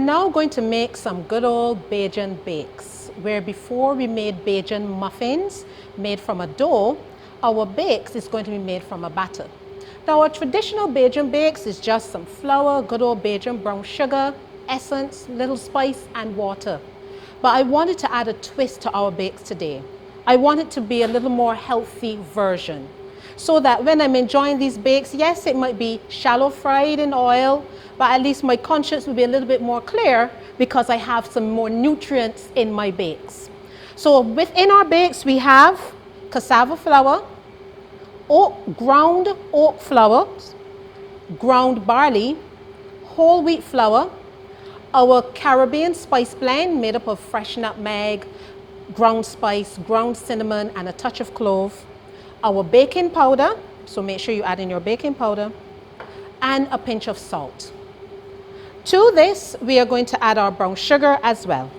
now going to make some good old Bajan bakes, where before we made Bajan muffins made from a dough, our bakes is going to be made from a batter. Now our traditional Bajan bakes is just some flour, good old Bajan brown sugar, essence, little spice and water. But I wanted to add a twist to our bakes today. I want it to be a little more healthy version, so that when I'm enjoying these bakes, yes, it might be shallow fried in oil, but at least my conscience will be a little bit more clear because I have some more nutrients in my bakes. So within our bakes, we have cassava flour, ground oat flour, ground barley, whole wheat flour, our Caribbean spice blend made up of fresh nutmeg, ground spice, ground cinnamon, and a touch of clove, our baking powder, so make sure you add in your baking powder, and a pinch of salt. To this, we are going to add our brown sugar as well.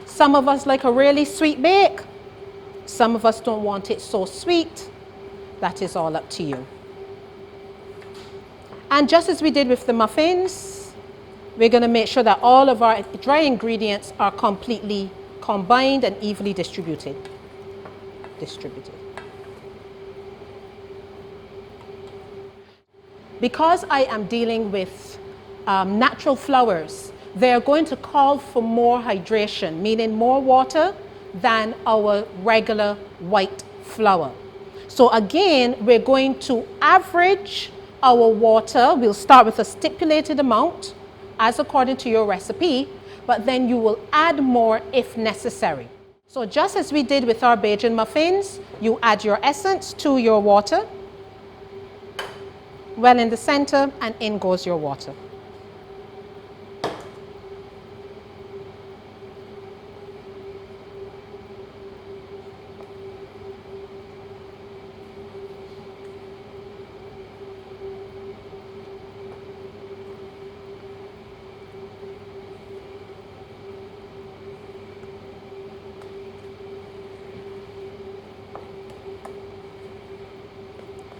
Some of us like a really sweet bake. Some of us don't want it so sweet. That is all up to you. And just as we did with the muffins, we're going to make sure that all of our dry ingredients are completely combined and evenly distributed. Because I am dealing with natural flours, they are going to call for more hydration, meaning more water than our regular white flour. So again, we're going to average our water. We'll start with a stipulated amount as according to your recipe, but then you will add more if necessary. So just as we did with our Bajan muffins, you add your essence to your water, well in the center, and in goes your water.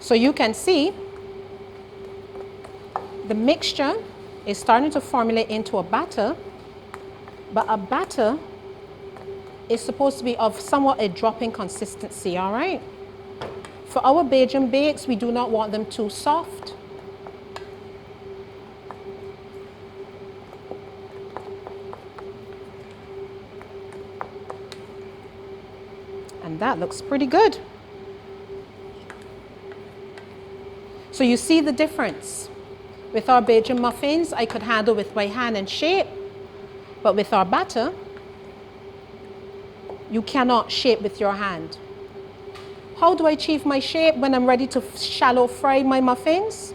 So you can see the mixture is starting to formulate into a batter, but a batter is supposed to be of somewhat a dropping consistency, all right? For our Bajan bakes, we do not want them too soft. And that looks pretty good. So you see the difference. With our Bajan muffins, I could handle with my hand and shape, but with our batter, you cannot shape with your hand. How do I achieve my shape when I'm ready to shallow fry my muffins?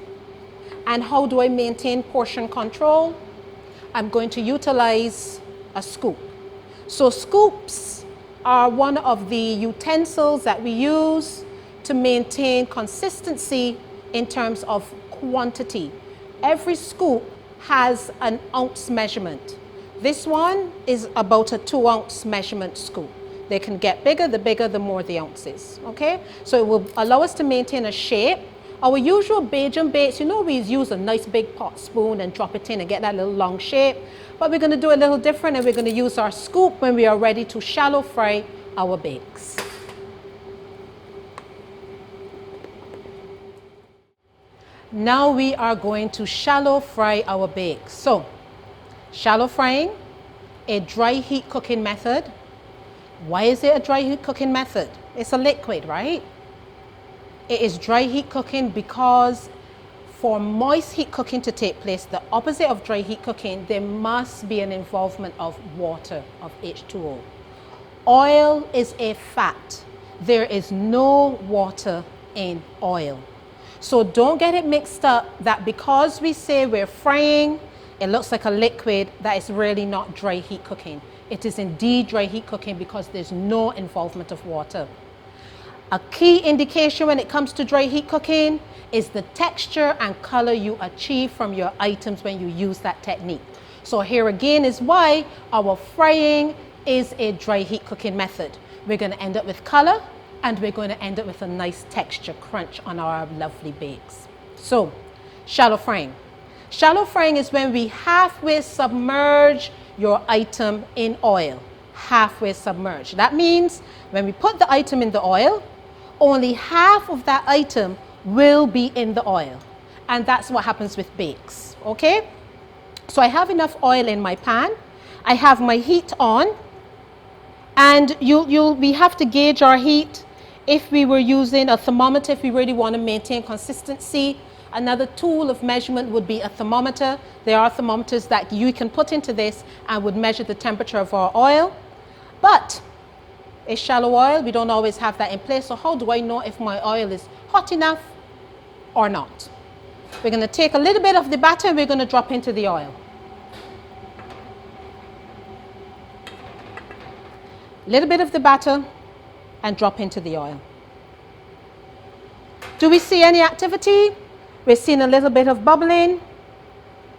And how do I maintain portion control? I'm going to utilize a scoop. So scoops are one of the utensils that we use to maintain consistency in terms of quantity. Every scoop has an ounce measurement. This one is about a 2-ounce measurement scoop. They can get bigger, the more the ounces, okay? So it will allow us to maintain a shape. Our usual Bajan bakes, you know, we use a nice big pot spoon and drop it in and get that little long shape. But we're gonna do a little different, and we're gonna use our scoop when we are ready to shallow fry our bakes. Now we are going to shallow fry our bakes. So, shallow frying, a dry heat cooking method. Why is it a dry heat cooking method? It's a liquid, right? It is dry heat cooking because for moist heat cooking to take place, the opposite of dry heat cooking, there must be an involvement of water, of H2O. Oil is a fat. There is no water in oil. So don't get it mixed up that because we say we're frying, it looks like a liquid, that is really not dry heat cooking. It is indeed dry heat cooking because there's no involvement of water. A key indication when it comes to dry heat cooking is the texture and color you achieve from your items when you use that technique. So here again is why our frying is a dry heat cooking method. We're going to end up with color, and we're going to end up with a nice texture crunch on our lovely bakes. So, shallow frying. Shallow frying is when we halfway submerge your item in oil. Halfway submerged. That means when we put the item in the oil, only half of that item will be in the oil. And that's what happens with bakes, okay? So I have enough oil in my pan. I have my heat on. And we have to gauge our heat if we were using a thermometer, if we really want to maintain consistency. Another tool of measurement would be a thermometer. There are thermometers that you can put into this and would measure the temperature of our oil. But it's shallow oil, we don't always have that in place. So how do I know if my oil is hot enough or not? We're going to take a little bit of the batter and we're going to drop into the oil. Little bit of the batter and drop into the oil. Do we see any activity? We're seeing a little bit of bubbling.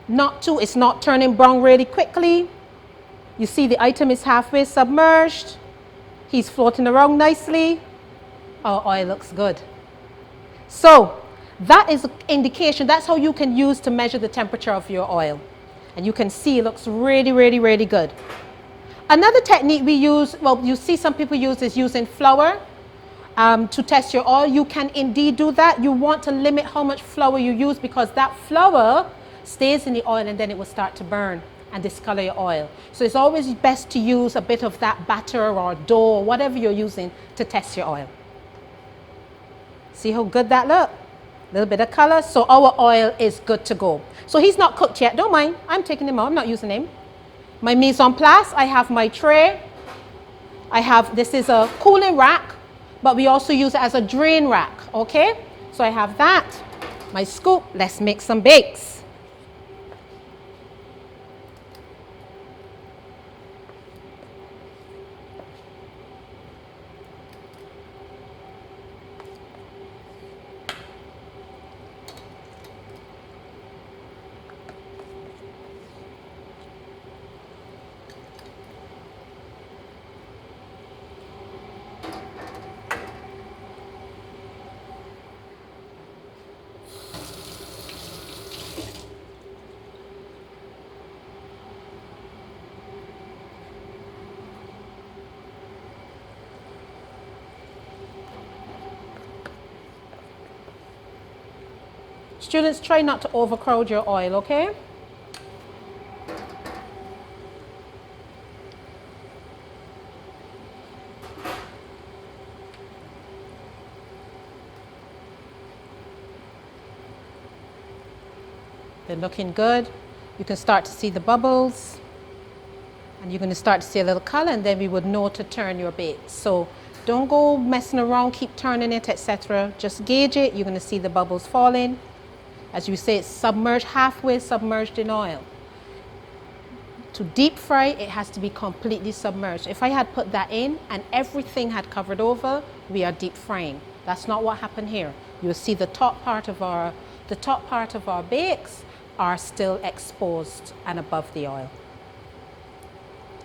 It's not turning brown really quickly. You see the item is halfway submerged. He's floating around nicely. Our oil looks good. So that is an indication. That's how you can use to measure the temperature of your oil. And you can see it looks really, really, really good. Another technique we use, well, you see some people use is using flour to test your oil. You can indeed do that. You want to limit how much flour you use because that flour stays in the oil and then it will start to burn and discolor your oil. So it's always best to use a bit of that batter or dough or whatever you're using to test your oil. See how good that looks? A little bit of color. So our oil is good to go. So he's not cooked yet. Don't mind. I'm taking him out. I'm not using him. My mise en place, I have my tray. This is a cooling rack, but we also use it as a drain rack, okay? So I have that, my scoop. Let's make some bakes. Students, try not to overcrowd your oil, okay? They're looking good. You can start to see the bubbles. And you're going to start to see a little color, and then we would know to turn your bake. So don't go messing around, keep turning it, etc. Just gauge it. You're going to see the bubbles falling. As you say, it's submerged, halfway submerged in oil. To deep fry, it has to be completely submerged. If I had put that in and everything had covered over, we are deep frying. That's not what happened here. You'll see the top part of our bakes are still exposed and above the oil.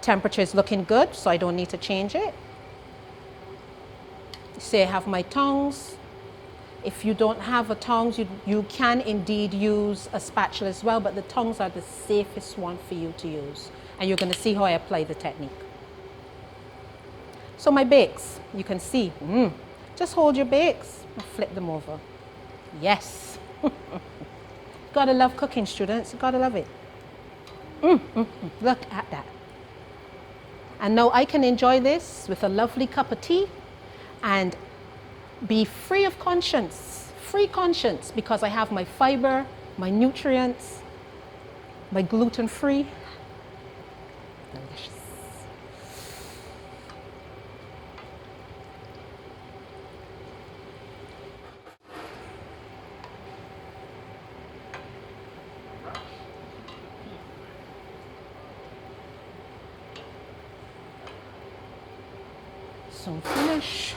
Temperature is looking good, so I don't need to change it. Say I have my tongs. If you don't have a tongs, you can indeed use a spatula as well, but the tongs are the safest one for you to use. And you're going to see how I apply the technique. So my bakes, you can see, just hold your bakes and flip them over. Yes. Gotta love cooking, students. You gotta love it. Look at that. And now I can enjoy this with a lovely cup of tea and be free of conscience, free conscience, because I have my fiber, my nutrients, my gluten-free. Delicious. Soon finish.